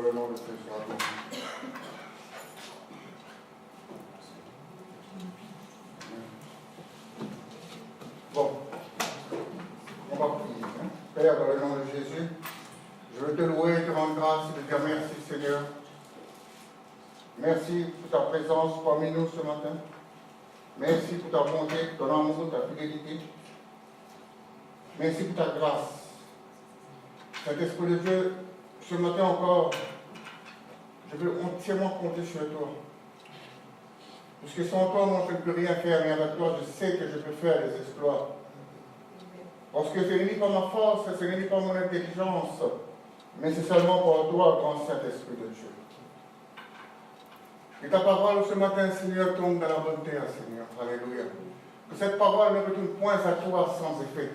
le nom de Jésus soit béni. Bon, on va prier. Père, dans le nom de Jésus, je veux te louer, te rendre grâce et te dire merci Seigneur. Merci pour ta présence parmi nous ce matin. Merci pour ta bonté, ton amour, ta fidélité. Merci pour ta grâce. Saint-Esprit de Dieu, ce matin encore, je veux entièrement compter sur toi. Parce que sans toi, moi, je ne peux rien faire, mais avec toi, je sais que je peux faire des exploits. Parce que ce n'est ni par ma force, ce n'est ni par mon intelligence, mais c'est seulement par toi, grand Saint-Esprit de Dieu. Que ta parole ce matin, Seigneur, tombe dans la bonne terre, Seigneur. Alléluia. Que cette parole ne retourne point à toi sans effet,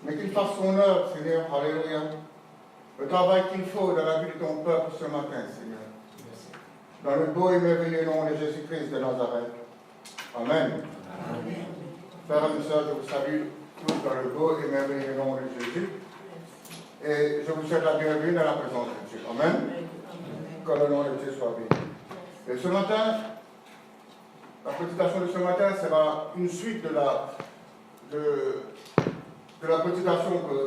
mais qu'il fasse son œuvre, Seigneur. Alléluia. Le travail qu'il faut dans la vie de ton peuple ce matin, Seigneur. Dans le beau et merveilleux nom de Jésus-Christ de Nazareth. Amen. Amen. Frères et sœurs, je vous salue tous dans le beau et merveilleux nom de Jésus. Et je vous souhaite la bienvenue dans la présence de Dieu. Amen. Que le nom de Dieu soit béni. Et ce matin, la prédication de ce matin sera une suite de la prédication que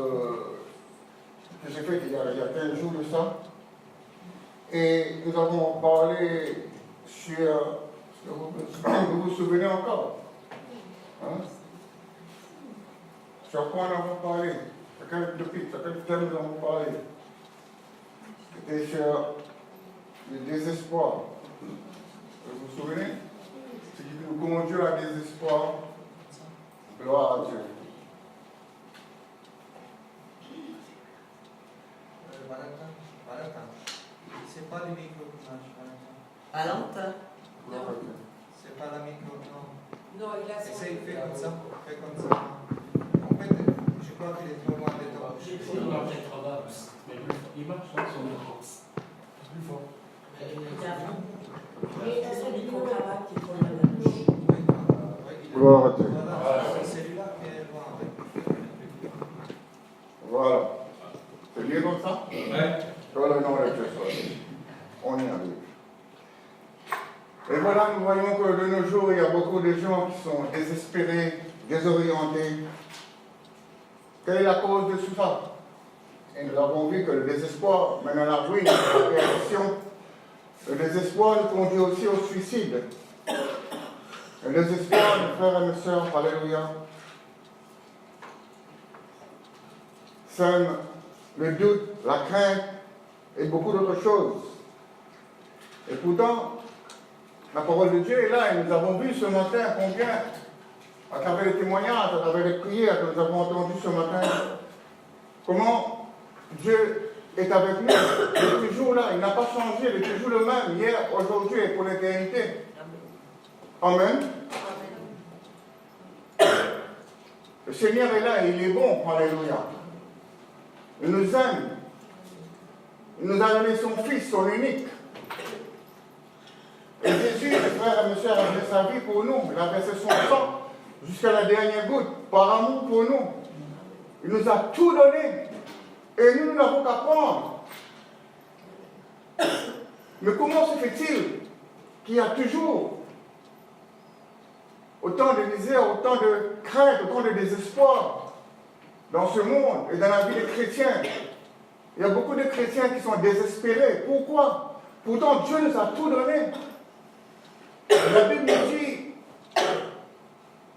j'ai faite il y a 15 jours de ça. Et nous avons parlé sur... Vous vous souvenez encore, hein? Sur quoi nous avons parlé? Sur quel thème nous avons parlé? C'était sur le désespoir. Vous vous souvenez? Ce qui nous conduit à désespoir. Gloire à Dieu. C'est pas le micro qui marche. Valentin. C'est pas la micro, non. Non, il a son... Essaye, fais comme ça. Fais comme ça. En fait, je crois qu'il est trop loin de toi. Mais il marche sur son micro. Plus fort. Gloire à Dieu. Voilà, c'est celui-là qui est loin. Voilà. C'est bien comme ça? Ouais. Dans le nom de Dieu soit béni. On y arrive. Et voilà, nous voyons que de nos jours, il y a beaucoup de gens qui sont désespérés, désorientés. Quelle est la cause de tout ça? Et nous avons vu que le désespoir mène à la ruine, à la perdition. Le désespoir nous conduit aussi au suicide. Le désespoir, mes frères et mes sœurs, alléluia, sème le doute, la crainte et beaucoup d'autres choses. Et pourtant, la parole de Dieu est là et nous avons vu ce matin combien, à travers les témoignages, à travers les prières que nous avons entendues ce matin, comment Dieu est avec nous. Il est toujours là, il n'a pas changé, il est toujours le même, hier, aujourd'hui et pour l'éternité. Amen. Le Seigneur est là et il est bon, alléluia. Il nous aime. Il nous a donné son Fils, son unique. Et Jésus, mes frères et mes sœurs, a donné sa vie pour nous. Il a versé son sang jusqu'à la dernière goutte, par amour pour nous. Il nous a tout donné. Et nous n'avons qu'à prendre. Mais comment se fait-il qu'il y a toujours autant de misère, autant de crainte, autant de désespoir dans ce monde et dans la vie des chrétiens? Il y a beaucoup de chrétiens qui sont désespérés. Pourquoi? Pourtant, Dieu nous a tout donné. La Bible nous dit,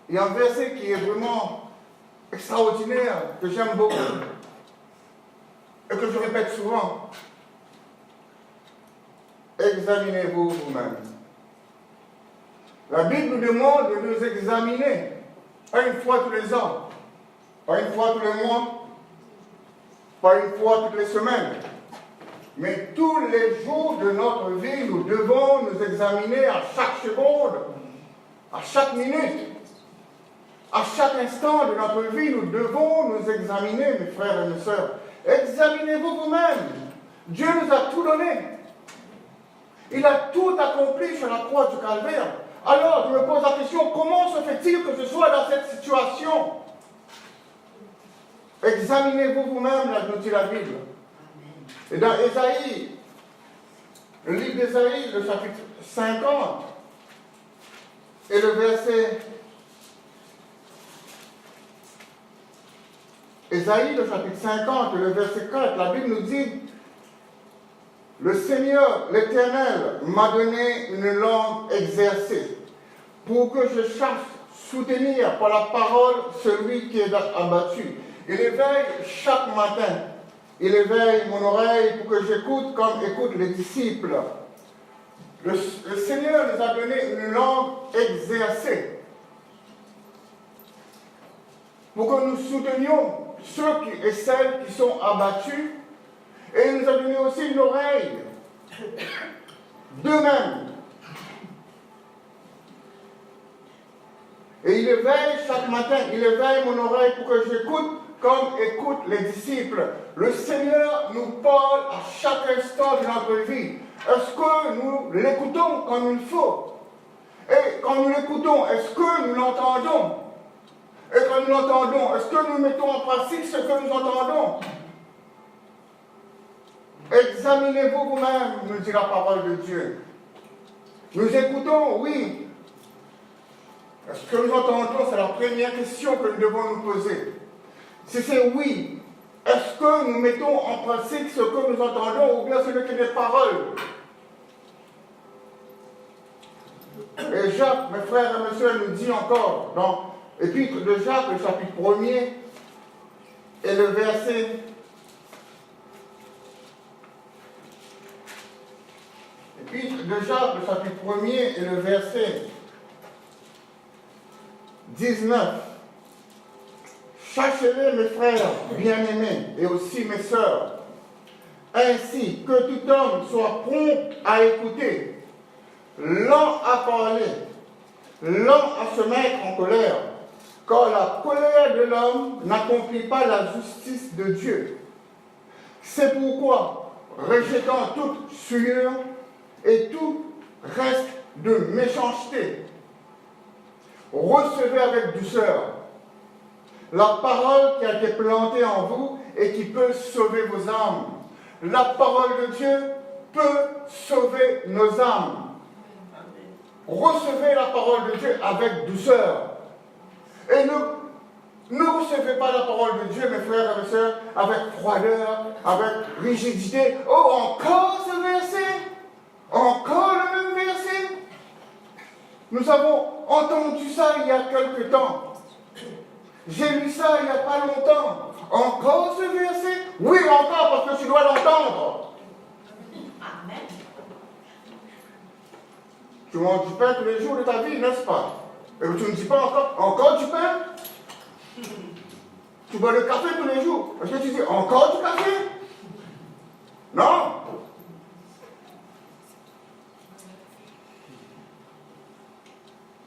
il y a un verset qui est vraiment extraordinaire, que j'aime beaucoup, et que je répète souvent. Examinez-vous vous-même. La Bible nous demande de nous examiner, pas une fois tous les ans, pas une fois tous les mois, pas une fois toutes les semaines, mais tous les jours de notre vie, nous devons nous examiner à chaque seconde, à chaque minute, à chaque instant de notre vie, nous devons nous examiner, mes frères et mes sœurs. Examinez-vous vous-même. Dieu nous a tout donné. Il a tout accompli sur la croix du Calvaire. Alors, je me pose la question, comment se fait-il que je sois dans cette situation? Examinez-vous vous-même, là, nous dit la Bible. Et dans Ésaïe, le livre d'Ésaïe, le chapitre 50, et le verset... Ésaïe, le chapitre 50, et le verset 4, la Bible nous dit, le Seigneur, l'Éternel, m'a donné une langue exercée, pour que je sache soutenir par la parole celui qui est abattu. Il éveille chaque matin. Il éveille mon oreille pour que j'écoute comme écoutent les disciples. Le Seigneur nous a donné une langue exercée pour que nous soutenions ceux et celles qui sont abattus. Et il nous a donné aussi une oreille d'eux-mêmes. Et il éveille chaque matin, il éveille mon oreille pour que j'écoute comme écoutent les disciples. Le Seigneur nous parle à chaque instant de notre vie. Est-ce que nous l'écoutons comme il faut? Et quand nous l'écoutons, est-ce que nous l'entendons? Et quand nous l'entendons, est-ce que nous mettons en pratique ce que nous entendons? Examinez-vous vous-même, nous dit la parole de Dieu. Nous écoutons, oui. Est-ce que nous entendons? C'est la première question que nous devons nous poser. Si c'est oui, est-ce que nous mettons en pratique ce que nous entendons ou bien ce n'est que des paroles? Et Jacques, mes frères et mes sœurs, nous dit encore dans l'Épître de Jacques, le chapitre 1er, et le verset L'Épître de Jacques, le chapitre 1er, et le verset 19. Cherchez-les, mes frères bien-aimés, et aussi mes sœurs, ainsi que tout homme soit prompt à écouter, lent à parler, lent à se mettre en colère, car la colère de l'homme n'accomplit pas la justice de Dieu. C'est pourquoi, rejetant toute souillure et tout reste de méchanceté, recevez avec douceur la parole qui a été plantée en vous et qui peut sauver vos âmes. La parole de Dieu peut sauver nos âmes. Recevez la parole de Dieu avec douceur. Et ne recevez pas la parole de Dieu, mes frères et mes sœurs, avec froideur, avec rigidité. Oh, encore ce verset? Encore le même verset? Nous avons entendu ça il y a quelque temps. J'ai lu ça il n'y a pas longtemps. Encore ce verset? Oui, encore, parce que tu dois l'entendre. Amen. Tu manges du pain tous les jours de ta vie, n'est-ce pas? Et tu ne dis pas encore du pain? Tu bois le café tous les jours. Est-ce que tu dis encore du café? Non.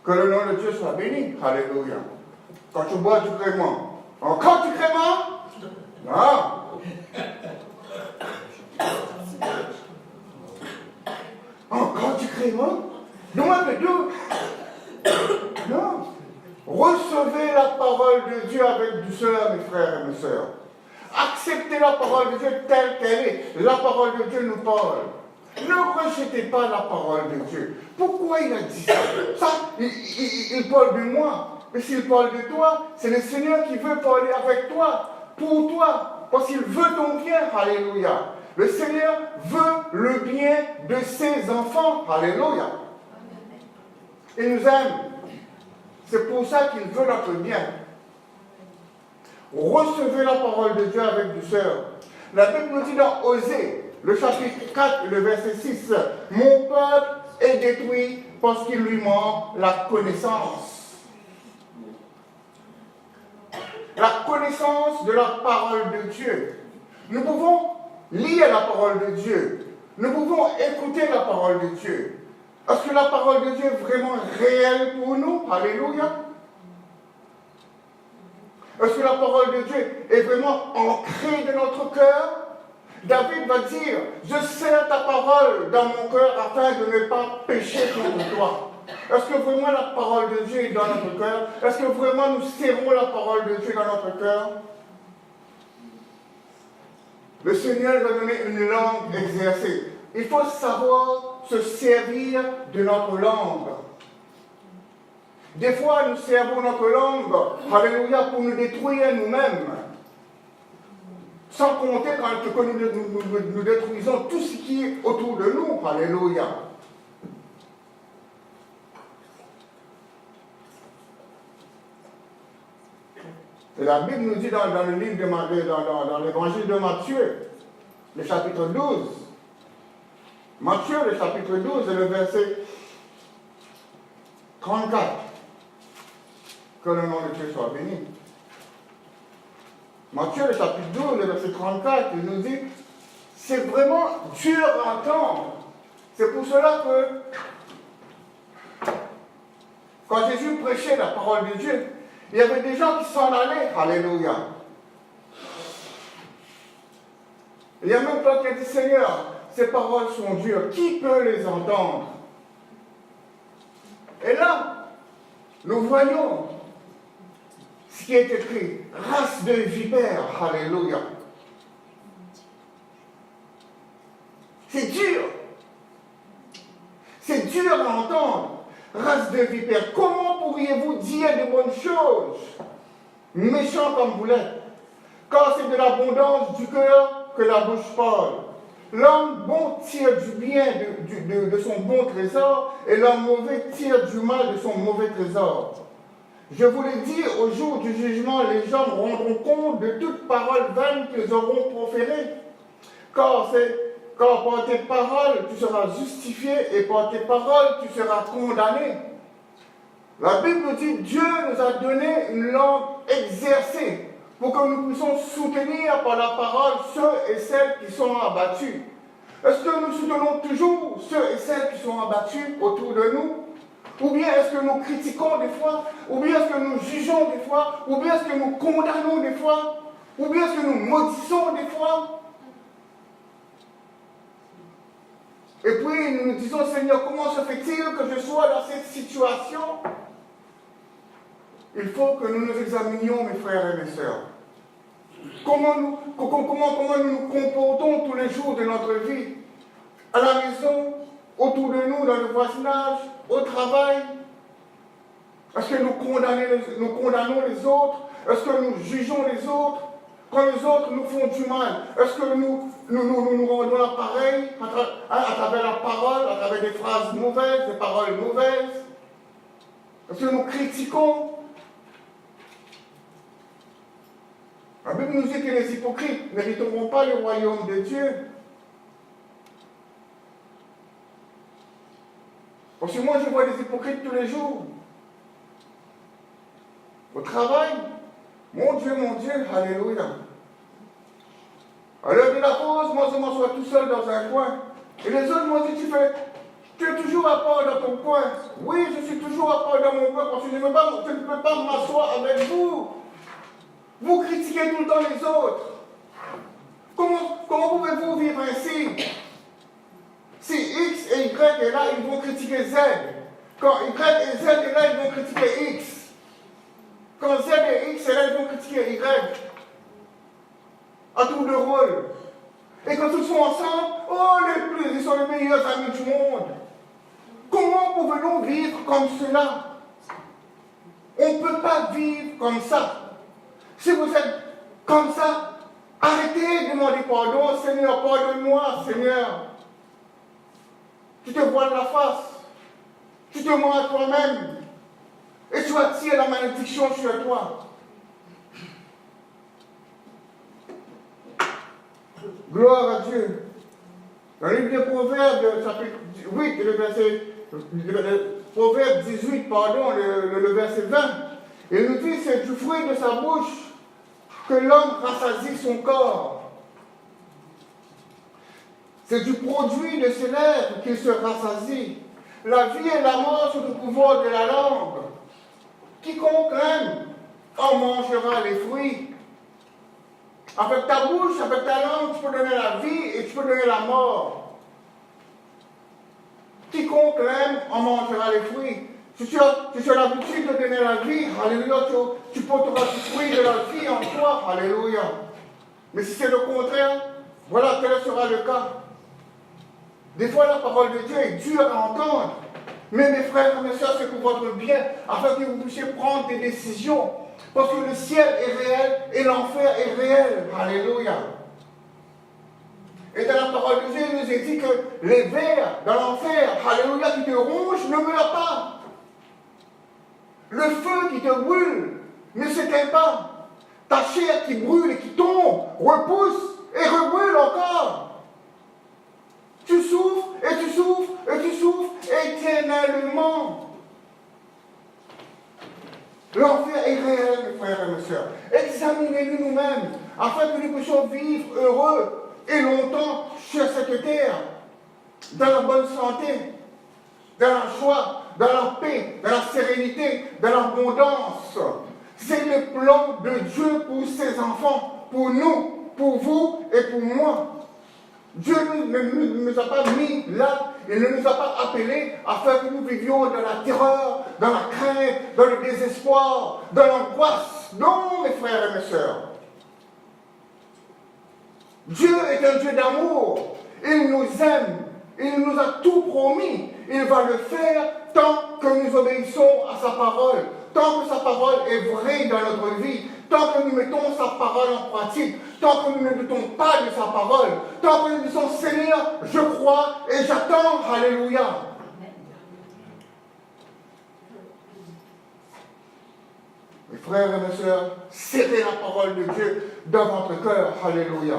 Que le nom de Dieu soit béni. Alléluia. Quand tu bois du crément, encore du crément? Non. Encore du crément? Non, un peu d'eau. Non. Recevez la parole de Dieu avec douceur, mes frères et mes sœurs. Acceptez la parole de Dieu telle qu'elle est. La parole de Dieu nous parle. Ne rejetez pas la parole de Dieu. Pourquoi il a dit ça? Ça, il parle de moi. Mais s'il parle de toi, c'est le Seigneur qui veut parler avec toi, pour toi, parce qu'il veut ton bien. Alléluia. Le Seigneur veut le bien de ses enfants. Alléluia. Il nous aime. C'est pour ça qu'il veut notre bien. Recevez la parole de Dieu avec douceur. La Bible nous dit dans Osée, le chapitre 4, le verset 6, « Mon peuple est détruit parce qu'il lui manque la connaissance. » La connaissance de la parole de Dieu. Nous pouvons lire la parole de Dieu. Nous pouvons écouter la parole de Dieu. Est-ce que la parole de Dieu est vraiment réelle pour nous? Alléluia. Est-ce que la parole de Dieu est vraiment ancrée dans notre cœur? David va dire, je serre ta parole dans mon cœur afin de ne pas pécher contre toi. Est-ce que vraiment la parole de Dieu est dans notre cœur? Est-ce que vraiment nous serrons la parole de Dieu dans notre cœur? Le Seigneur nous a donné une langue exercée. il faut savoir se servir de notre langue. Des fois, nous servons notre langue, alléluia, pour nous détruire nous-mêmes. Sans compter quand nous détruisons tout ce qui est autour de nous, alléluia. Et la Bible nous dit dans le livre de dans l'évangile de Matthieu, le chapitre 12, Matthieu, le chapitre 12, et le verset 34. Que le nom de Dieu soit béni. Matthieu, le chapitre 12, le verset 34, il nous dit, c'est vraiment dur à entendre. C'est pour cela que, quand Jésus prêchait la parole de Dieu, il y avait des gens qui s'en allaient. Alléluia. Il y a même toi qui a dit, Seigneur, ces paroles sont dures. Qui peut les entendre? Et là, nous voyons ce qui est écrit. Race de vipères. Alléluia. C'est dur. C'est dur à entendre. Race de vipères. Comment pourriez-vous dire de bonnes choses, méchants comme vous l'êtes? Car c'est de l'abondance du cœur que la bouche parle. L'homme bon tire du bien de son bon trésor, et l'homme mauvais tire du mal de son mauvais trésor. Je vous le dis, au jour du jugement, les gens rendront compte de toute parole vaine qu'ils auront proférée. Car par tes paroles, tu seras justifié, et par tes paroles, tu seras condamné. La Bible nous dit, Dieu nous a donné une langue exercée pour que nous puissions soutenir par la parole ceux et celles qui sont abattus. Est-ce que nous soutenons toujours ceux et celles qui sont abattus autour de nous? Ou bien est-ce que nous critiquons des fois? Ou bien est-ce que nous jugeons des fois? Ou bien est-ce que nous condamnons des fois? Ou bien est-ce que nous maudissons des fois? Et puis nous nous disons, Seigneur, comment se fait-il que je sois dans cette situation? Il faut que nous nous examinions, mes frères et mes sœurs. Comment nous nous comportons tous les jours de notre vie? À la maison, autour de nous, dans le voisinage, au travail? Est-ce que nous condamnons les autres? Est-ce que nous jugeons les autres? Quand les autres nous font du mal, est-ce que nous rendons l'appareil à travers la parole, à travers des phrases mauvaises, des paroles mauvaises? Est-ce que nous critiquons? La Bible nous dit que les hypocrites n'hériteront pas le royaume de Dieu. Parce que moi, je vois des hypocrites tous les jours. Au travail, mon Dieu, alléluia. À l'heure de la pause, moi, je m'assois tout seul dans un coin. Et les autres m'ont dit, tu es toujours à part dans ton coin. Oui, je suis toujours à part dans mon coin parce que je ne peux pas m'asseoir avec vous. Vous critiquez tout le temps les autres. Comment pouvez-vous vivre ainsi? Si X et Y est là, ils vont critiquer Z. Quand Y et Z est là, ils vont critiquer X. Quand Z et X est là, ils vont critiquer Y. À tour de rôle. Et quand ils sont ensemble, ils sont les meilleurs amis du monde. Comment pouvons-nous vivre comme cela? On ne peut pas vivre comme ça. Si vous êtes comme ça, arrêtez de demander pardon. Seigneur, pardonne-moi, Seigneur. Tu te voiles la face. Tu te mens à toi-même. Et tu attires la malédiction sur toi. Gloire à Dieu. Dans le livre des Proverbes, chapitre 8, Proverbe 18, le verset 20, il nous dit, c'est du fruit de sa bouche que l'homme rassasie son corps. C'est du produit de ses lèvres qu'il se rassasie. La vie et la mort sont au pouvoir de la langue. Quiconque aime en mangera les fruits. Avec ta bouche, avec ta langue, tu peux donner la vie et tu peux donner la mort. Quiconque aime en mangera les fruits. Si tu as l'habitude de donner la vie, alléluia, tu porteras du fruit de la vie en toi, alléluia. Mais si c'est le contraire, voilà quel sera le cas. Des fois, la parole de Dieu est dure à entendre. Mais mes frères et mes sœurs, c'est pour votre bien, afin que vous puissiez prendre des décisions. Parce que le ciel est réel et l'enfer est réel. Alléluia. Et dans la parole de Dieu, il nous est dit que les vers dans l'enfer, alléluia, qui te rongent, ne meurent pas. Le feu qui te brûle ne s'éteint pas. Ta chair qui brûle et qui tombe, repousse et rebrûle encore. Tu souffres et tu souffres et tu souffres éternellement. L'enfer est réel, mes frères et mes sœurs. Examinez-nous nous-mêmes, afin que nous puissions vivre heureux et longtemps sur cette terre, dans la bonne santé, dans la joie, dans la paix, dans la sérénité, dans l'abondance. C'est le plan de Dieu pour ses enfants, pour nous, pour vous et pour moi. Dieu ne nous a pas mis là, il ne nous a pas appelés afin que nous vivions dans la terreur, dans la crainte, dans le désespoir, dans l'angoisse. Non, mes frères et mes sœurs. Dieu est un Dieu d'amour. Il nous aime. Il nous a tout promis. Il va le faire tant que nous obéissons à sa parole. Tant que sa parole est vraie dans notre vie. Tant que nous mettons sa parole en pratique. Tant que nous ne doutons pas de sa parole. Tant que nous disons Seigneur, je crois et j'attends. Alléluia. Mes frères et mes sœurs, serrez la parole de Dieu dans votre cœur. Alléluia.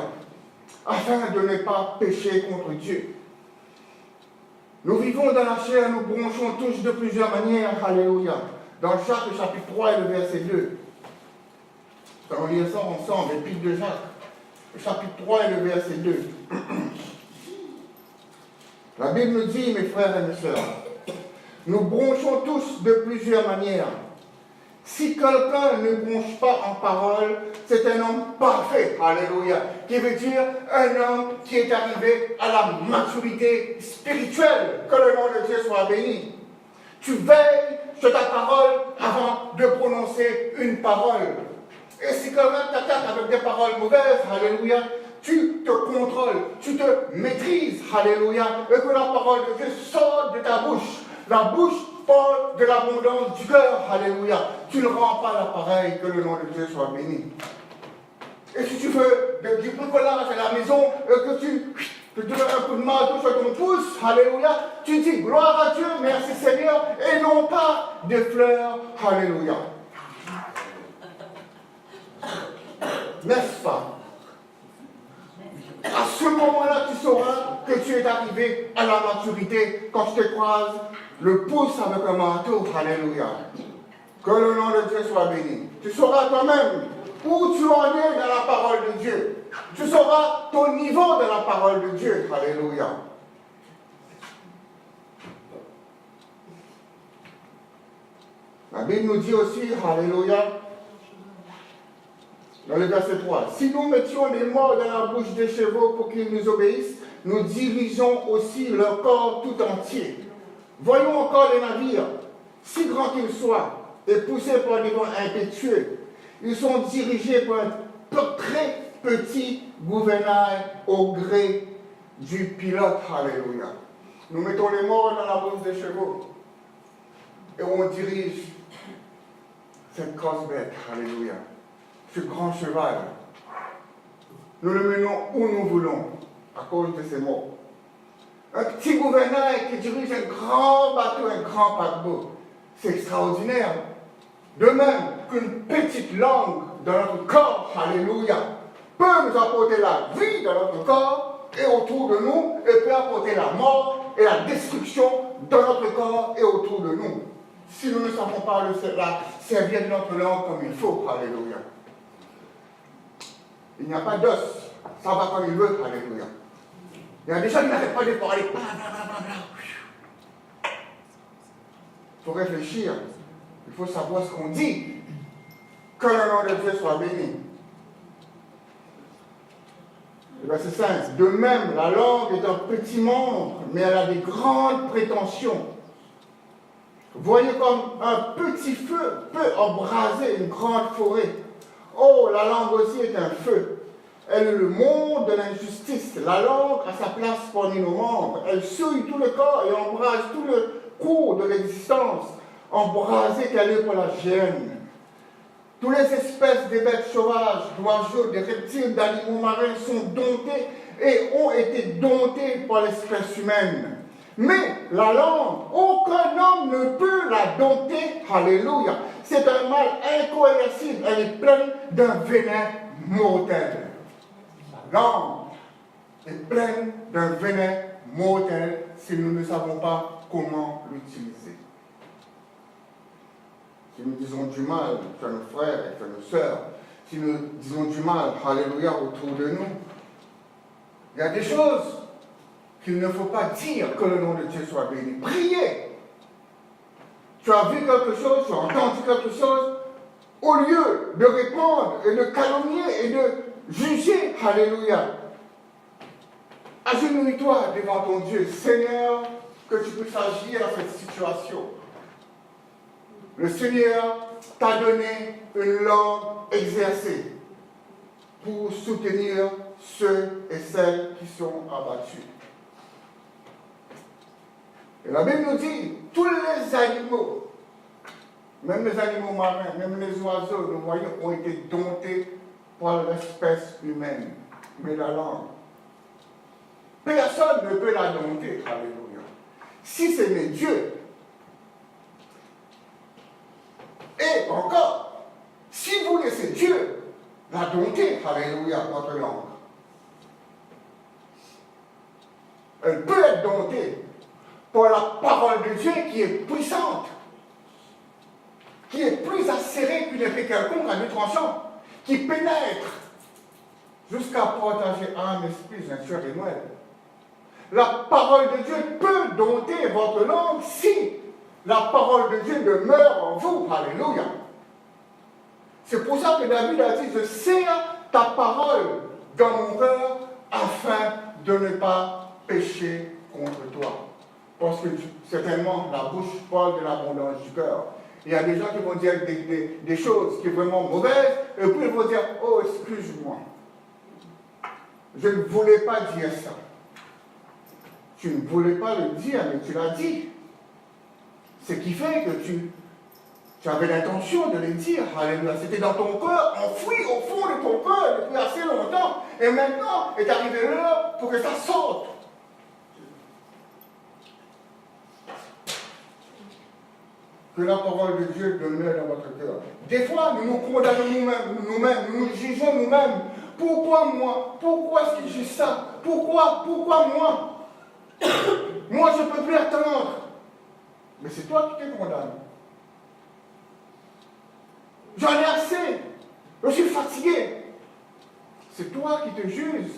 Afin de ne pas pécher contre Dieu. Nous vivons dans la chair, nous bronchons tous de plusieurs manières. Alléluia. Dans Jacques, chapitre 3 et le verset 2. Nous allons lire ça ensemble, l'épître de Jacques, chapitre 3 et le verset 2. La Bible nous dit, mes frères et mes sœurs, nous bronchons tous de plusieurs manières. Si quelqu'un ne bronche pas en parole, c'est un homme parfait, alléluia, qui veut dire un homme qui est arrivé à la maturité spirituelle, que le nom de Dieu soit béni. Tu veilles sur ta parole avant de prononcer une parole. Et si quelqu'un t'attaque avec des paroles mauvaises, alléluia, tu te contrôles, tu te maîtrises, alléluia, et que la parole de Dieu sorte de ta bouche. La bouche parle de l'abondance du cœur, alléluia. Tu ne rends pas l'appareil, que le nom de Dieu soit béni. Et si tu veux du bricolage à la maison, que tu te donnes un coup de main sur ton pouce, alléluia, tu dis gloire à Dieu, merci Seigneur, et non pas des fleurs, alléluia. N'est-ce pas? À ce moment-là, tu sauras que tu es arrivé à la maturité quand tu te croises le pouce avec un manteau. Alléluia. Que le nom de Dieu soit béni. Tu sauras toi-même où tu en es dans la parole de Dieu. Tu sauras ton niveau dans la parole de Dieu. Alléluia. La Bible nous dit aussi, alléluia, dans le verset 3, si nous mettions des morts dans la bouche des chevaux pour qu'ils nous obéissent, nous dirigeons aussi leur corps tout entier. Voyons encore les navires, si grands qu'ils soient, et poussés par des vents impétueux, ils sont dirigés par un très petit gouvernail au gré du pilote. Alléluia. Nous mettons les morts dans la bouche des chevaux et on dirige cette grosse bête. Alléluia. Ce grand cheval. Nous le menons où nous voulons à cause de ces mots. Un petit gouvernail qui dirige un grand bateau, un grand paquebot. C'est extraordinaire. De même qu'une petite langue dans notre corps, alléluia, peut nous apporter la vie dans notre corps et autour de nous, et peut apporter la mort et la destruction dans notre corps et autour de nous. Si nous ne savons pas servir de notre langue comme il faut, alléluia. Il n'y a pas d'os, ça va comme il veut, alléluia. Il y a des gens qui n'arrêtent pas de parler, il faut réfléchir, il faut savoir ce qu'on dit. Que le nom de Dieu soit béni. Le verset 5. De même, la langue est un petit membre, mais elle a des grandes prétentions. Voyez comme un petit feu peut embraser une grande forêt. Oh, la langue aussi est un feu. elle est le monde de l'injustice. La langue a sa place parmi nos membres. Elle souille tout le corps et embrase tout le cours de l'existence, embrasé qu'elle est pour la gêne. Toutes les espèces des bêtes sauvages, d'oiseaux, des reptiles, d'animaux marins sont domptés et ont été domptés par l'espèce humaine. Mais la langue, aucun homme ne peut la dompter. Alléluia. C'est un mal incoercible. Elle est pleine d'un venin mortel. La langue est pleine d'un venin mortel si nous ne savons pas comment l'utiliser. Si nous disons du mal sur nos frères et sur nos sœurs, si nous disons du mal, alléluia, autour de nous, il y a des choses qu'il ne faut pas dire que le nom de Dieu soit béni. Priez. Tu as vu quelque chose, tu as entendu quelque chose, au lieu de répondre et de calomnier et de juger, alléluia, agenouille-toi devant ton Dieu. Seigneur, que tu puisses agir dans cette situation. Le Seigneur t'a donné une langue exercée pour soutenir ceux et celles qui sont abattus. Et la Bible nous dit, tous les animaux, même les animaux marins, même les oiseaux, nous voyons, ont été domptés par l'espèce humaine. Mais la langue, personne ne peut la dompter, alléluia. Si ce n'est Dieu. Et encore, si vous laissez Dieu la dompter, alléluia, votre langue, elle peut être domptée par la parole de Dieu qui est puissante, qui est plus acérée qu'une épée quelconque à deux tranchants, qui pénètre jusqu'à partager âme, esprit, nature et moelle. La parole de Dieu peut dompter votre langue si la parole de Dieu demeure en vous. Alléluia. C'est pour ça que David a dit, je serre ta parole dans mon cœur afin de ne pas pécher contre toi. Parce que certainement, la bouche parle de l'abondance du cœur. Il y a des gens qui vont dire des choses qui sont vraiment mauvaises, et puis ils vont dire, oh, excuse-moi. Je ne voulais pas dire ça. Tu ne voulais pas le dire, mais tu l'as dit. Ce qui fait que tu avais l'intention de le dire. Alléluia. C'était dans ton cœur, enfoui au fond de ton cœur depuis assez longtemps. Et maintenant est arrivé l'heure pour que ça sorte. Que la parole de Dieu demeure dans votre cœur. Des fois, nous nous condamnons nous-mêmes, nous nous jugeons nous-mêmes. Pourquoi moi? Pourquoi est-ce que j'ai ça? Pourquoi moi? Moi, je ne peux plus attendre. Mais c'est toi qui te condamnes. J'en ai assez. Je suis fatigué. C'est toi qui te juges.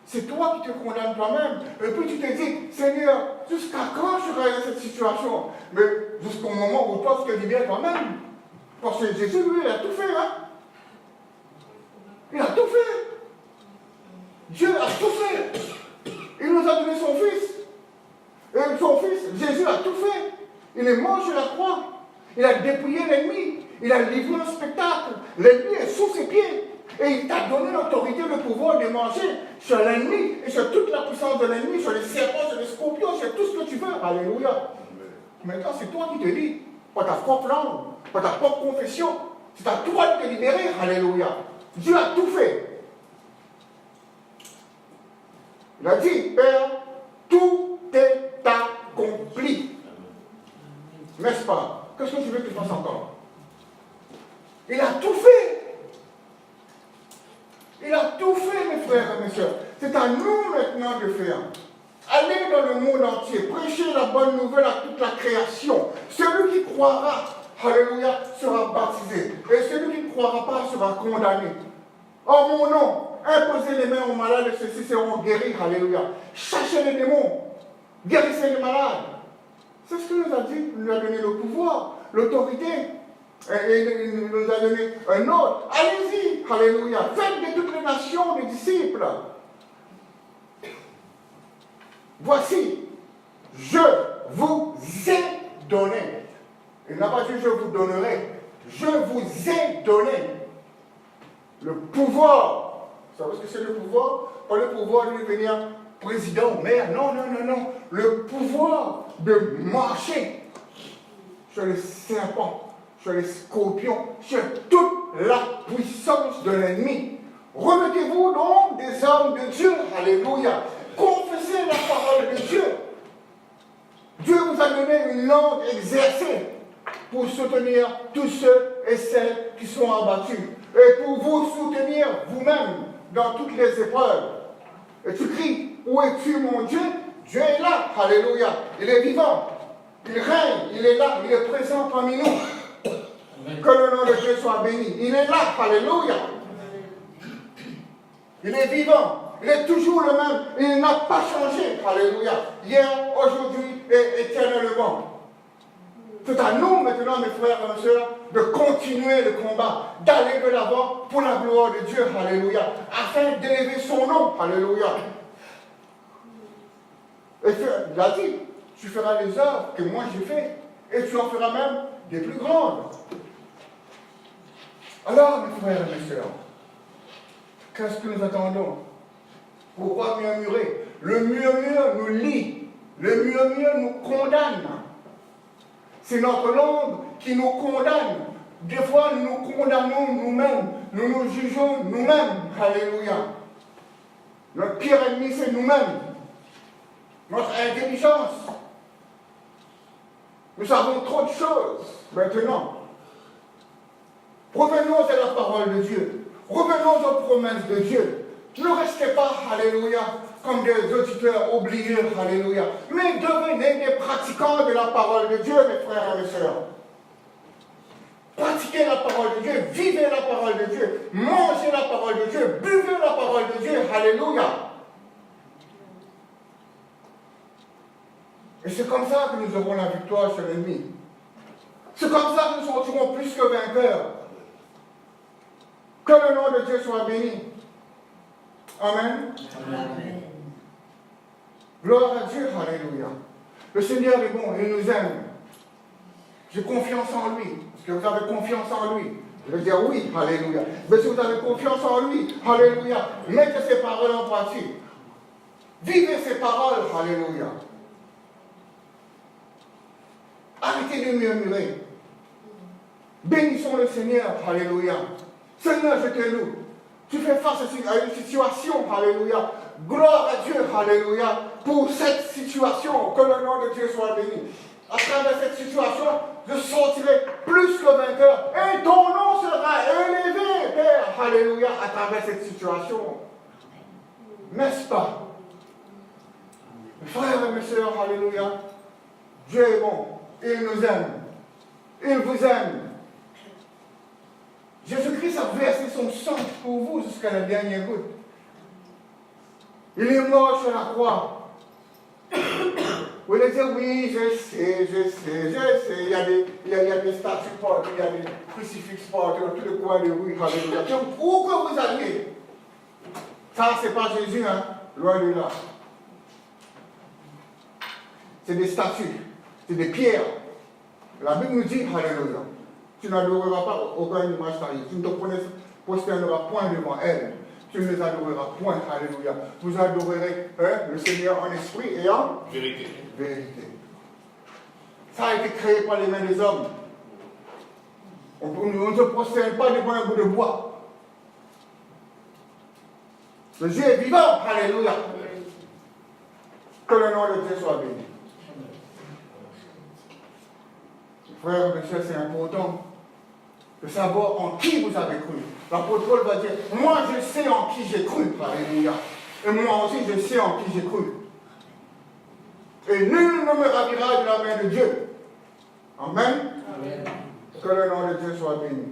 C'est toi qui te condamnes toi-même. Et puis tu te dis, Seigneur, jusqu'à quand je serai dans cette situation? Mais jusqu'au moment où toi tu te libères toi-même. Parce que Jésus, lui, il a tout fait. Hein? Il a tout fait. Dieu a tout fait. Il nous a donné son Fils. Et son Fils, Jésus, a tout fait. Il est mort sur la croix. Il a dépouillé l'ennemi. Il a livré un spectacle. L'ennemi est sous ses pieds. Et il t'a donné l'autorité, le pouvoir de manger sur l'ennemi et sur toute la puissance de l'ennemi, sur les serpents, sur les scorpions, sur tout ce que tu veux. Alléluia. Maintenant, c'est toi qui te dis, par ta propre langue, par ta propre confession, c'est à toi de te libérer. Alléluia. Dieu a tout fait. Il a dit, Père, tout est accompli. N'est-ce pas? Qu'est-ce que tu veux qu'il fasse encore? Il a tout fait. Il a tout fait, mes frères et mes sœurs. C'est à nous maintenant de faire. Allez dans le monde entier, prêchez la bonne nouvelle à toute la création. Celui qui croira, alléluia, sera baptisé. Et celui qui ne croira pas sera condamné. En mon nom, imposez les mains aux malades et ceux-ci seront guéris, alléluia. Chassez les démons, guérissez les malades. C'est ce qu'il nous a dit, il nous a donné le pouvoir, l'autorité. Et il nous a donné un autre. Allez-y, alléluia. Faites de toutes les nations des disciples. Voici, je vous ai donné. Il n'a pas dit je vous donnerai. Je vous ai donné le pouvoir Vous savez ce que c'est le pouvoir? Pas le pouvoir de devenir président ou maire. Non, non, non, non. Le pouvoir de marcher sur les serpents, sur les scorpions, sur toute la puissance de l'ennemi. Remettez-vous donc des hommes de Dieu. Alléluia. Confessez la parole de Dieu. Dieu vous a donné une langue exercée pour soutenir tous ceux et celles qui sont abattus et pour vous soutenir vous-même dans toutes les épreuves. Et tu cries, où es-tu mon Dieu? Dieu est là, alléluia, il est vivant, il règne, il est là, il est présent parmi nous. Amen. Que le nom de Dieu soit béni, il est là, alléluia. Il est vivant. Il est toujours le même. Il n'a pas changé. Alléluia. Hier, aujourd'hui et éternellement. C'est à nous maintenant, mes frères et mes sœurs, de continuer le combat, d'aller de l'avant pour la gloire de Dieu. Alléluia. Afin d'élever son nom. Alléluia. Et il a dit, tu feras les œuvres que moi j'ai faites. Et tu en feras même des plus grandes. Alors, mes frères et mes sœurs, qu'est-ce que nous attendons? Pourquoi murmurer? Le murmure nous lie. Le murmure nous condamne. C'est notre langue qui nous condamne. Des fois, nous nous condamnons nous-mêmes. Nous nous jugeons nous-mêmes. Alléluia. Notre pire ennemi, c'est nous-mêmes. Notre intelligence. Nous savons trop de choses maintenant. Revenons à la parole de Dieu. Revenons aux promesses de Dieu. Ne restez pas, alléluia, comme des auditeurs oubliés, alléluia. Mais devenez des pratiquants de la parole de Dieu, mes frères et mes sœurs. Pratiquez la parole de Dieu, vivez la parole de Dieu, mangez la parole de Dieu, buvez la parole de Dieu, alléluia. Et c'est comme ça que nous aurons la victoire sur l'ennemi. C'est comme ça que nous sortirons plus que vainqueurs. Que le nom de Dieu soit béni. Amen. Amen. Gloire à Dieu, alléluia. Le Seigneur est bon, il nous aime. J'ai confiance en lui. Est-ce que vous avez confiance en lui? Je vais dire oui, alléluia. Mais si vous avez confiance en lui, alléluia, mettez ses paroles en pratique. Vivez ses paroles, alléluia. Arrêtez de murmurer. Bénissons le Seigneur, alléluia. Seigneur, je te loue. Tu fais face à une situation, alléluia. Gloire à Dieu, alléluia, pour cette situation. Que le nom de Dieu soit béni. À travers cette situation, je sortirai plus que vainqueur. Et ton nom sera élevé, Père, alléluia, à travers cette situation. N'est-ce pas? Mes frères et mes sœurs, alléluia. Dieu est bon. Il nous aime. Il vous aime. Jésus-Christ a versé son sang pour vous jusqu'à la dernière goutte. Il est mort sur la croix. Vous allez dire, oui, je sais. Il y a des statues partout, il y a des crucifixes partout, dans tous les coins de rue. Alléluia. Où que vous alliez, ça, c'est pas Jésus, hein, loin de là. C'est des statues, c'est des pierres. La Bible nous dit, alléluia. Tu n'adoreras pas aucune image taillée. Tu ne te prosterneras point devant elle. Tu ne les adoreras point. Alléluia. Vous adorerez le Seigneur en esprit et en vérité. Ça a été créé par les mains des hommes. On ne se prosterne pas devant un bout de bois. Le Dieu est vivant. Alléluia. Que le nom de Dieu soit béni. Frères et sœurs, c'est important de savoir en qui vous avez cru. L'apôtre Paul va dire, moi je sais en qui j'ai cru. Alléluia. Et moi aussi je sais en qui j'ai cru. Et nul ne me ravira de la main de Dieu. Amen. Amen. Que le nom de Dieu soit béni.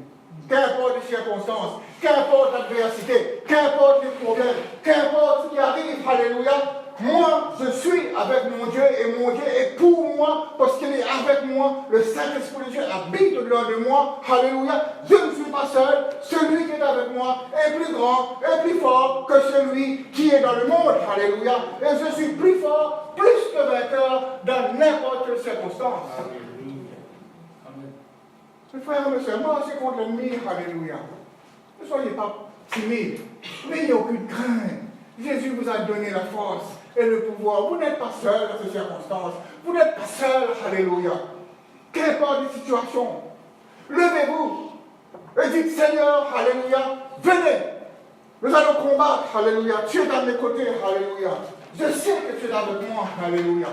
Qu'importe les circonstances, qu'importe l'adversité, qu'importe les problèmes, qu'importe ce qui arrive, alléluia, moi, je suis avec mon Dieu et mon Dieu est pour moi parce qu'il est avec moi. Le Saint-Esprit de Dieu habite au-delà de moi. Alléluia. Je ne suis pas seul. Celui qui est avec moi est plus grand et plus fort que celui qui est dans le monde. Alléluia. Et je suis plus fort, plus que vainqueur dans n'importe quelle circonstance. Amen. Mes frères et mes sœurs, marchez contre l'ennemi. Alléluia. Ne soyez pas timides. n'ayez aucune crainte. Jésus vous a donné la force et le pouvoir. Vous n'êtes pas seul dans ces circonstances. Vous n'êtes pas seul, alléluia. Qu'importe les situations, levez-vous et dites, Seigneur, alléluia, venez. Nous allons combattre, alléluia. Tu es à mes côtés, alléluia. Je sais que tu es avec moi, alléluia.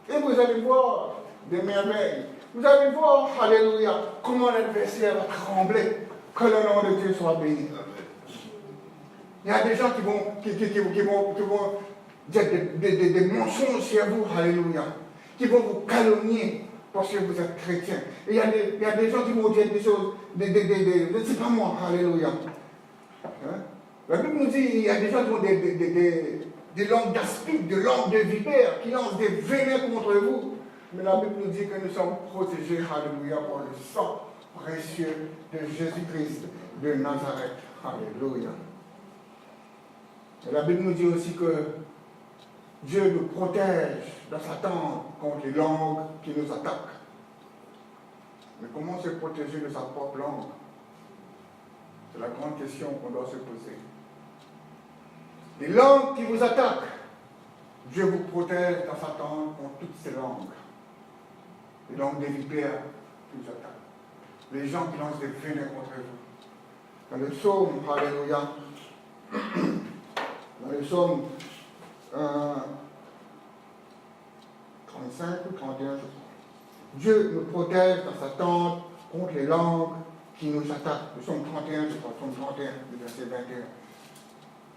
Et vous allez voir des merveilles. Vous allez voir, alléluia, comment l'adversaire va trembler. Que le nom de Dieu soit béni. Il y a des gens qui vont dire des mensonges sur vous, alléluia. Qui vont vous calomnier parce que vous êtes chrétien. Et il y a des gens qui vont dire des choses, je ne sais pas moi, alléluia. Hein? La Bible nous dit, il y a des gens qui ont des langues d'aspic, des langues de vipères, qui lancent des venins contre vous. Mais la Bible nous dit que nous sommes protégés, alléluia, par le sang précieux de Jésus-Christ de Nazareth. Alléluia. Et la Bible nous dit aussi que Dieu nous protège dans Satan contre les langues qui nous attaquent. Mais comment se protéger de sa propre langue? C'est la grande question qu'on doit se poser. Les langues qui vous attaquent, Dieu vous protège dans Satan contre toutes ces langues. Les langues des vipères qui vous attaquent. Les gens qui lancent des venins contre vous. Dans le psaume, alléluia, dans le psaume 35 ou 31, je crois. Dieu nous protège dans sa tente contre les langues qui nous attaquent. Le psaume 31, je crois, psaume 31, le verset 21.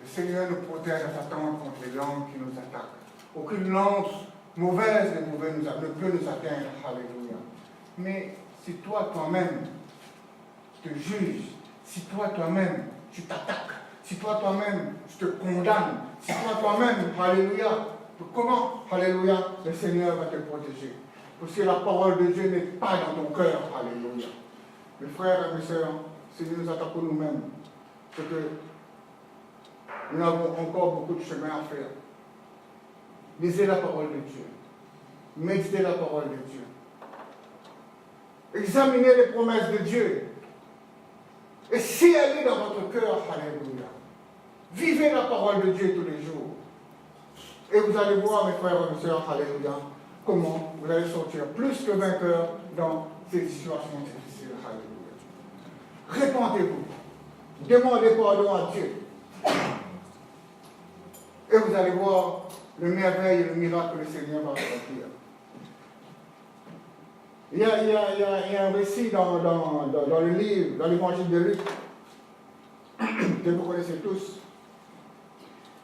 Le Seigneur nous protège dans sa tente contre les langues qui nous attaquent. Aucune langue mauvaise ne peut nous atteindre. Alléluia. Mais si toi-même, tu te juges, si toi-même, tu t'attaques, si toi-même, tu te condamnes, si toi-même, alléluia, comment, alléluia, le Seigneur va te protéger. Parce que la parole de Dieu n'est pas dans ton cœur, alléluia. Mes frères et mes sœurs, si nous nous attaquons nous-mêmes, c'est que nous avons encore beaucoup de chemin à faire. Lisez la parole de Dieu. Méditez la parole de Dieu. Examinez les promesses de Dieu. Et si elle est dans votre cœur, alléluia, vivez la parole de Dieu tous les jours. Et vous allez voir, mes frères et mes sœurs, alléluia, comment vous allez sortir plus que vainqueur dans ces situations difficiles, alléluia. Répentez-vous. Demandez pardon à Dieu. Et vous allez voir le merveille et le miracle que le Seigneur va accomplir. Il y a un récit dans le livre, dans l'évangile de Luc, que vous connaissez tous.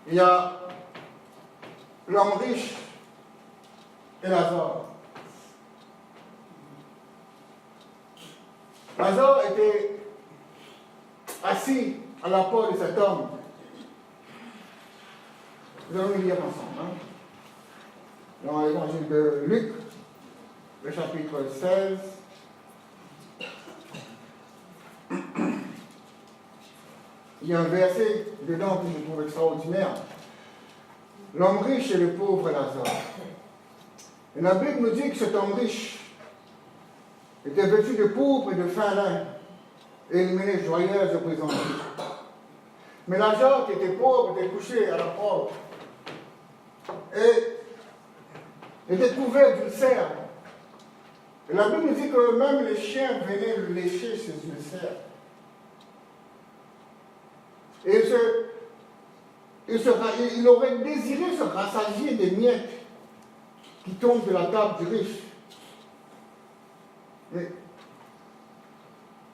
Il y a l'homme riche et Lazare. Lazare était assis à la porte de cet homme. Nous allons lire ensemble. Hein? Dans l'évangile de Luc, le chapitre 16. Il y a un verset dedans que je trouve extraordinaire. L'homme riche et le pauvre Lazare. Et la Bible nous dit que cet homme riche était vêtu de pourpre et de fin lin, et il menait joyeuse au présent. Mais Lazare, qui était pauvre, était couché à la porte, et était couvert d'une serre. Et la Bible nous dit que même les chiens venaient le lécher ces ulcères. Et il aurait désiré se rassasier des miettes qui tombent de la table du riche. Mais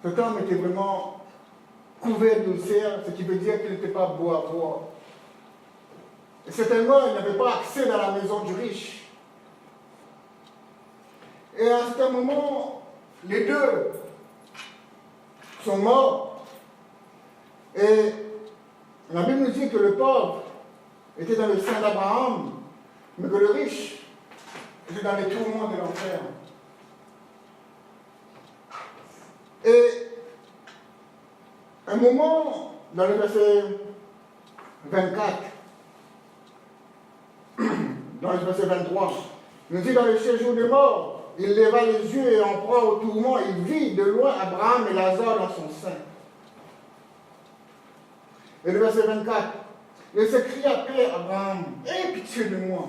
cet homme était vraiment couvert d'ulcères, ce qui veut dire qu'il n'était pas beau à voir. Et certainement, il n'avait pas accès dans la maison du riche. Et à un certain moment, les deux sont morts. Et la Bible nous dit que le pauvre était dans le sein d'Abraham, mais que le riche était dans les tourments de l'enfer. Et un moment, dans le verset 24, dans le verset 23, il nous dit dans le séjour des morts, il leva les yeux et en proie au tourment, il vit de loin Abraham et Lazare dans son sein. Et le verset 24. Il s'écria à Père Abraham, aie pitié de moi.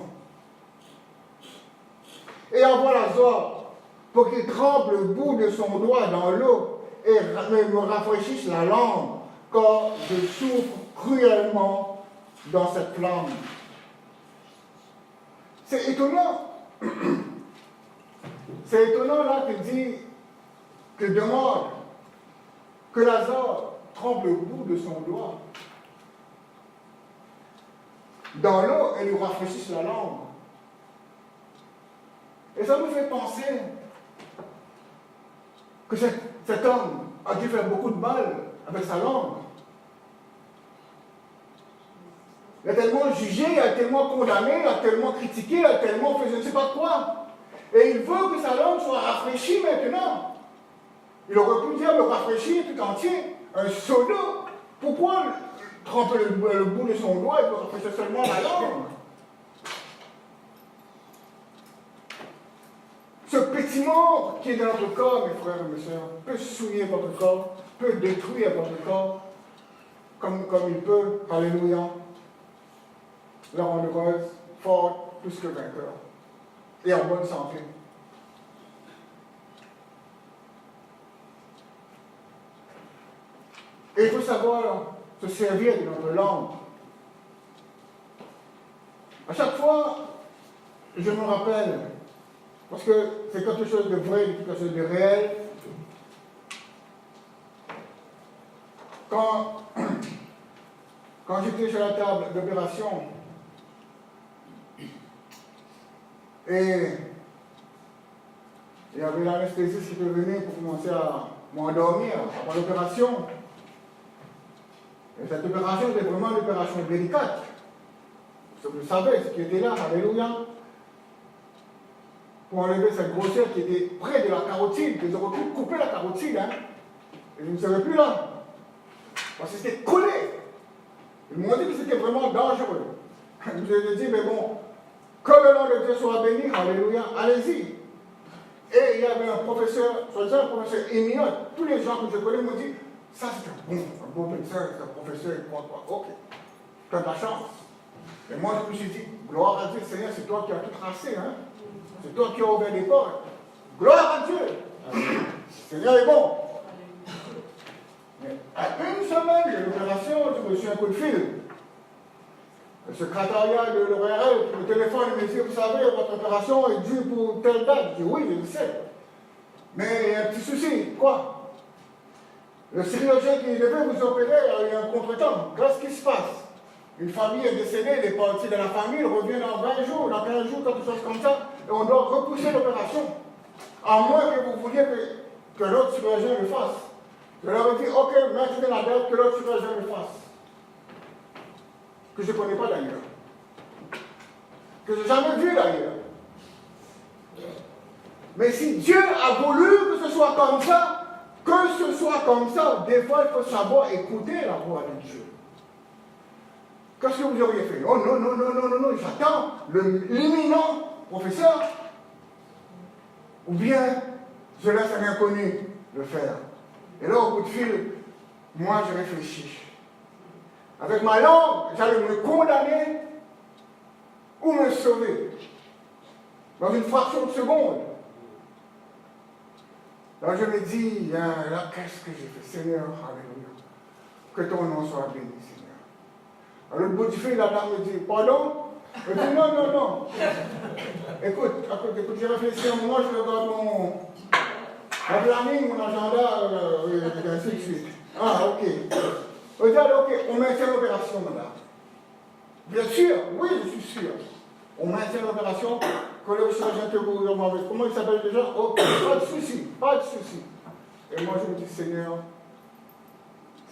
Et envoie Lazare pour qu'il trempe le bout de son doigt dans l'eau et me rafraîchisse la langue, car je souffre cruellement dans cette flamme. C'est étonnant. C'est étonnant là qu'il dit, qu'il demande que Lazare trempe le bout de son doigt dans l'eau et lui rafraîchisse la langue. Et ça nous fait penser que cet homme a dû faire beaucoup de mal avec sa langue. Il a tellement jugé, il a tellement condamné, il a tellement critiqué, il a tellement fait je ne sais pas quoi. Et il veut que sa langue soit rafraîchie maintenant. Il aurait pu dire le rafraîchir tout entier, un seau d'eau. Pourquoi tremper le bout de son doigt et rafraîchir seulement la langue? Ce pétillement qui est dans notre corps, mes frères et mes sœurs, peut souiller votre corps, peut détruire votre corps, comme il peut, alléluia, la rendre heureuse, forte, plus que vainqueur, et en bonne santé. Et il faut savoir se servir de notre langue. À chaque fois, je me rappelle, parce que c'est quelque chose de vrai, quelque chose de réel. Quand j'étais sur la table d'opération, et il y avait l'anesthésiste qui était venu pour commencer à m'endormir avant l'opération. Et cette opération était vraiment une opération délicate. Vous le savez, ce qui était là, alléluia, pour enlever cette grosseur qui était près de la carotide, qu'ils auraient pu couper la carotide, hein, et je ne serais plus là. Parce que c'était collé. Ils m'ont dit que c'était vraiment dangereux. Je lui ai dit, mais bon, que le nom de Dieu soit béni, alléluia, allez-y. Et il y avait un professeur, soit un professeur éminent, tous les gens que je connais m'ont dit, ça c'est un bon professeur, c'est un professeur, il croit quoi. Ok, tu as de la chance. Et moi je me suis dit, gloire à Dieu, Seigneur, c'est toi qui as tout tracé, hein. C'est toi qui as ouvert les portes. Gloire à Dieu. Seigneur est bon. Mais à une semaine de l'opération, j'ai reçu un coup de fil. Le secrétariat de l'ORL, le téléphone, il me dit, vous savez, votre opération est due pour telle date. Je dis, oui, je le sais. Mais il y a un petit souci. Quoi? Le chirurgien qui devait vous opérer a eu un contretemps. Qu'est-ce qui se passe? Une famille est décédée, il est parti de la famille, il revient dans 20 jours, dans 15 jours, quelque chose comme ça, et on doit repousser l'opération. À moins que vous vouliez que l'autre chirurgien le fasse. Je leur ai dit, ok, maintenez la date, que l'autre chirurgien le fasse. Que je ne connais pas d'ailleurs. Que je n'ai jamais vu d'ailleurs. Mais si Dieu a voulu que ce soit comme ça, des fois il faut savoir écouter la voix de Dieu. Qu'est-ce que vous auriez fait? Oh non, non, non, non, non, non, j'attends l'imminent professeur. Ou bien, je laisse un inconnu le faire. Et là, au bout de fil, moi, je réfléchis. Avec ma langue, j'allais me condamner ou me sauver. Dans une fraction de seconde. Là, je me dis, là, qu'est-ce que j'ai fait? Seigneur, alléluia. Que ton nom soit béni, Seigneur. À l'autre bout du fil, la dame me dit, pardon? Je dis, non, non, non. Écoute, j'ai réfléchi un moment, je regarde mon planning, mon agenda, et ainsi de suite. Ah, ok. Regarde, ok, on maintient l'opération, madame. Bien sûr, oui, je suis sûr. On maintient l'opération, que le chirurgien que vous m'avez. Comment il s'appelle déjà? Ok, pas de souci, pas de souci. Et moi, je me dis, Seigneur,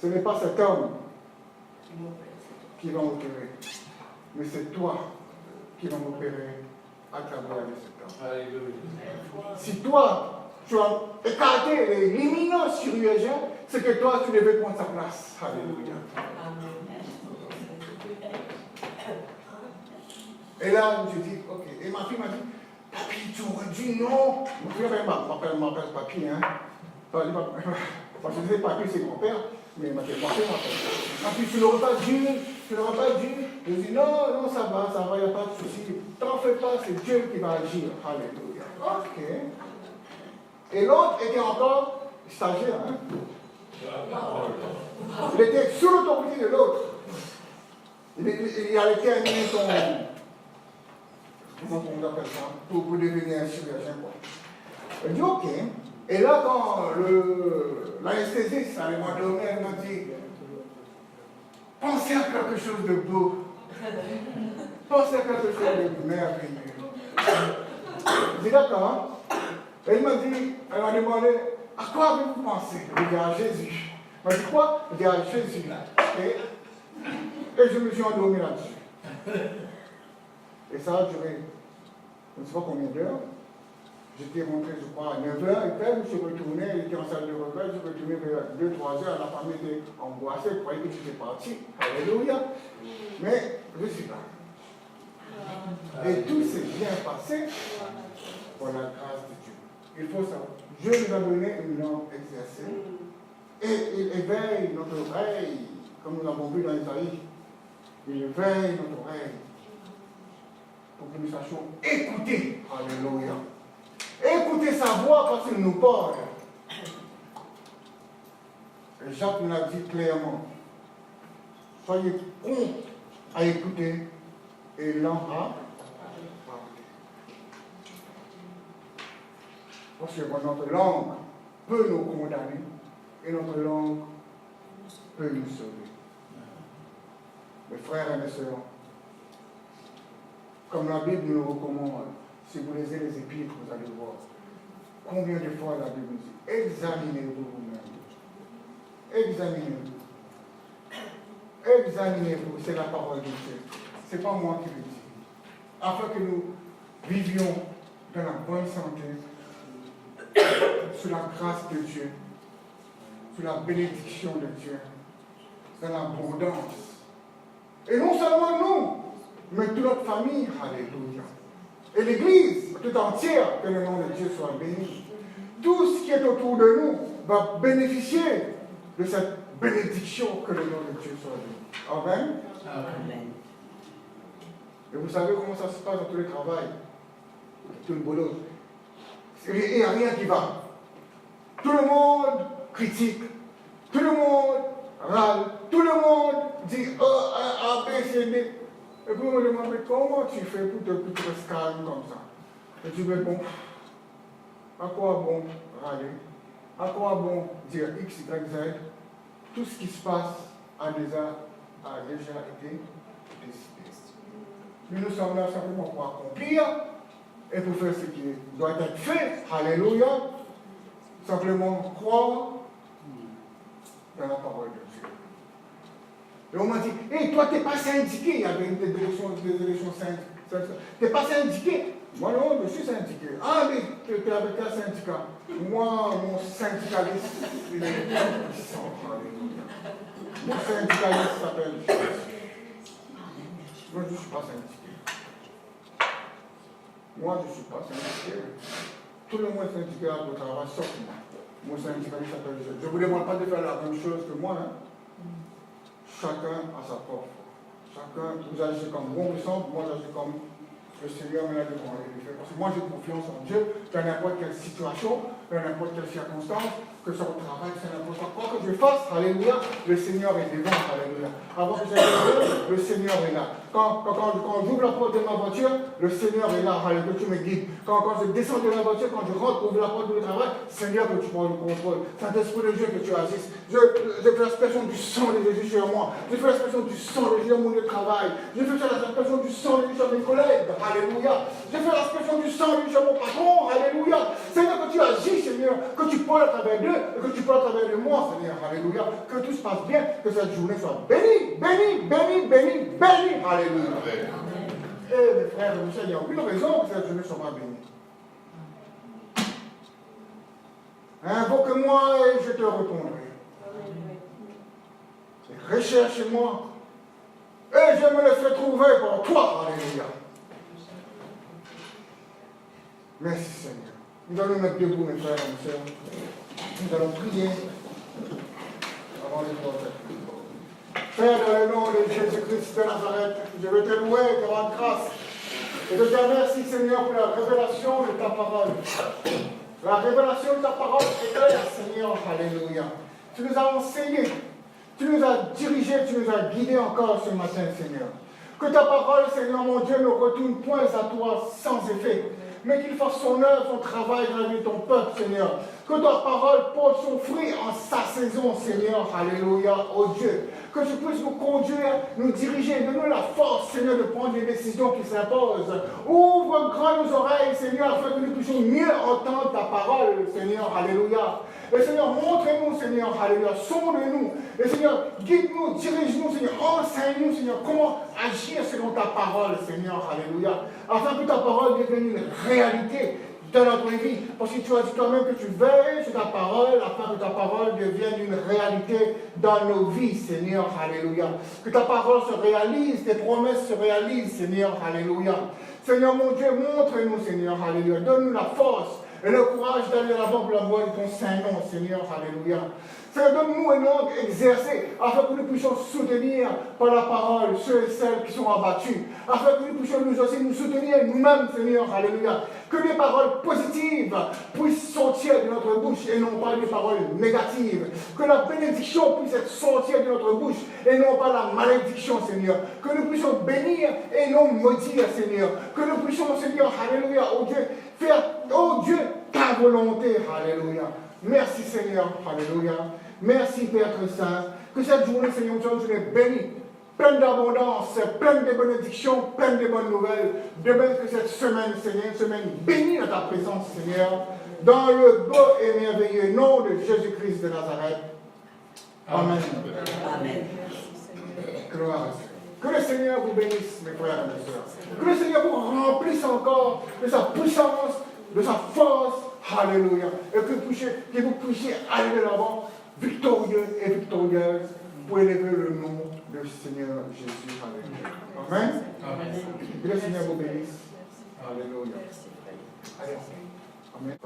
ce n'est pas cet homme qui va m'opérer, mais c'est toi qui vas m'opérer à travers cet homme. Alléluia. Si toi, tu as écarté l'imminent chirurgien, c'est que toi, tu devais prendre sa place. Alléluia. Et là, je dis, ok. Et ma fille m'a dit, Papi, tu aurais dit non. Ma fille m'appelle Papi, hein. Parce que je sais, Papi, c'est mon père. Mais il m'a fait penser, moi. Ensuite, sur le repas Dieu, je dis non, non, ça va, il n'y a pas de souci. T'en fais pas, c'est Dieu qui va agir. Alléluia. Ok. Et l'autre était encore stagiaire. Hein? Il était sous l'autorité de l'autre. Il allait terminer son. Comment on appelle ça? Pour devenir un chirurgien. Il dit ok. Et là, quand l'anesthésiste allait m'endormir, elle m'a dit pensez à quelque chose de beau. Pensez à quelque chose de merveilleux. Je dis d'accord. Elle m'a demandé à quoi avez-vous pensé? Je dis à Jésus. Elle m'a dit quoi? Je dis à Jésus. Et je me suis endormi là-dessus. Et ça a duré, je ne sais pas combien d'heures. J'étais rentré, je crois, à 9h, et puis je suis retourné, il était en salle de repas, je suis retourné vers 2-3 heures, la famille était angoissée, elle croyait que j'étais parti. Alléluia. Mais je suis là. Et tout s'est bien passé pour la grâce de Dieu. Il faut savoir, Dieu nous a donné une langue exercée, et il éveille notre oreille, comme nous l'avons vu dans Isaïe. Il éveille notre oreille pour que nous sachions écouter. Alléluia. Écoutez sa voix quand il nous parle. Et Jacques nous l'a dit clairement. Soyez prompts à écouter et lents à parler. Parce que notre langue peut nous condamner et notre langue peut nous sauver. Mes frères et mes sœurs, comme la Bible nous le recommande, si vous lisez les épîtres, vous allez voir combien de fois la Bible dit examinez-vous vous-même. Examinez-vous. Examinez-vous, c'est la parole de Dieu. Ce n'est pas moi qui le dis. Afin que nous vivions dans la bonne santé, sous la grâce de Dieu, sous la bénédiction de Dieu, dans l'abondance. Et non seulement nous, mais toute notre famille. Alléluia. Et l'Église tout entière, que le nom de Dieu soit béni. Tout ce qui est autour de nous va bénéficier de cette bénédiction, que le nom de Dieu soit béni. Amen. Amen. Et vous savez comment ça se passe dans tous les travails, tout le boulot. Il n'y a rien qui va. Tout le monde critique, tout le monde râle, tout le monde dit A, B, C, D. Et puis on me demande, mais comment tu fais pour te calme comme ça? Et tu me dis, bon, à quoi bon râler? À quoi bon dire X, Y, Z? Tout ce qui se passe a déjà été décidé. Nous sommes là simplement pour accomplir et pour faire ce qui doit être fait. Alléluia. Simplement croire dans la parole de Dieu. Et on m'a dit, hé, toi, tu n'es pas syndiqué. Il y avait des élections syndicales. Tu n'es pas syndiqué. Moi, non, je suis syndiqué. Ah, mais tu es avec quel syndicat? Moi, mon syndicaliste, il est puissant. Mon syndicaliste s'appelle Jésus. Moi, je ne suis pas syndiqué. Moi, je ne suis pas syndiqué. Tout le monde est syndiqué à votre travail, sauf moi. Mon syndicaliste s'appelle Jésus. Je ne vous demande pas de faire la même chose que moi. Hein. Chacun a sa propre. Chacun, vous agissez comme bon vous semble, moi j'agis comme le Seigneur me l'a demandé de faire. Parce que moi j'ai confiance en Dieu, dans n'importe quelle situation, dans n'importe quelle circonstance, que ce soit au travail, c'est n'importe quoi que je fasse, alléluia, le Seigneur est devant, alléluia. Avant que j'aille le Seigneur est là. Quand j'ouvre la porte de ma voiture, le Seigneur est là, alléluia, que tu me guides. Quand je descends de la voiture, quand je rentre, ouvre la porte de travail, Seigneur, que tu prends le contrôle. Saint-Esprit de Dieu, que tu agisses. Je fais l'expression du sang de Jésus sur moi. Je fais l'expression du sang de Jésus sur mon lieu de travail. Je fais l'expression du sang de Jésus sur mes collègues, alléluia. Je fais l'expression du sang de Jésus sur mon patron, alléluia. Seigneur, que tu agis, Seigneur, que tu parles à travers d'eux, et que tu parles à travers de moi, Seigneur, alléluia. Que tout se passe bien, que cette journée soit bénie, bénie, bénie, bénie, bénie, alléluia. Et mes frères et mes sœurs, il n'y a aucune raison que cette journée ne soit pas bénie. Invoque-moi et je te répondrai. Recherche-moi et je me laisserai trouver par toi, alléluia. Merci Seigneur. Nous allons nous mettre debout, mes frères et mes sœurs. Nous allons prier avant demander ton aide. Père, dans le nom de Jésus-Christ de Nazareth, je veux te louer, te rendre grâce. Et te dire merci, Seigneur, pour la révélation de ta parole. La révélation de ta parole est claire, Seigneur. Alléluia. Tu nous as enseigné, tu nous as dirigés, tu nous as guidés encore ce matin, Seigneur. Que ta parole, Seigneur mon Dieu, ne retourne point à toi sans effet, mais qu'il fasse son œuvre, son travail dans la vie de ton peuple, Seigneur. Que ta parole porte son fruit en sa saison, Seigneur. Alléluia, oh Dieu. Que tu puisses nous conduire, nous diriger, donne-nous la force, Seigneur, de prendre les décisions qui s'imposent. Ouvre grand nos oreilles, Seigneur, afin que nous puissions mieux entendre ta parole, Seigneur. Alléluia. Et Seigneur, montre-nous, Seigneur, alléluia, sonde-nous. Et Seigneur, guide-nous, dirige-nous, Seigneur, enseigne-nous, Seigneur, comment agir selon ta parole, Seigneur, alléluia. Afin que ta parole devienne une réalité dans notre vie. Parce que tu as dit toi-même que tu veilles sur ta parole, afin que ta parole devienne une réalité dans nos vies, Seigneur, alléluia. Que ta parole se réalise, tes promesses se réalisent, Seigneur, alléluia. Seigneur, mon Dieu, montre-nous, Seigneur, alléluia. Donne-nous la force et le courage d'aller à l'avant pour la gloire de ton Saint-Nom, Seigneur, alléluia. Seigneur, donne-nous un ordre exercé, afin que nous puissions soutenir par la parole ceux et celles qui sont abattus, afin que nous puissions nous aussi nous soutenir nous-mêmes, Seigneur, alléluia. Que les paroles positives puissent sortir de notre bouche et non pas des paroles négatives. Que la bénédiction puisse être sortir de notre bouche et non pas la malédiction, Seigneur. Que nous puissions bénir et non maudire, Seigneur. Que nous puissions, Seigneur, alléluia, oh Dieu, faire, oh Dieu, ta volonté, alléluia. Merci, Seigneur, alléluia. Merci, Père très saint. Que cette journée, Seigneur, soit une journée bénie, pleine d'abondance, pleine de bénédictions, pleine de bonnes nouvelles. De même que cette semaine, Seigneur, une semaine bénie dans ta présence, Seigneur, dans le beau et merveilleux nom de Jésus-Christ de Nazareth. Amen. Amen. Gloire à Dieu. Que le Seigneur vous bénisse, mes frères et mes sœurs. Que le Seigneur vous remplisse encore de sa puissance, de sa force. Alléluia. Et que vous puissiez aller de l'avant, victorieux et victorieuse, pour élever le nom du Seigneur Jésus. Alléluia. Amen. Amen. Que le Seigneur vous bénisse. Alléluia. Allez. Amen.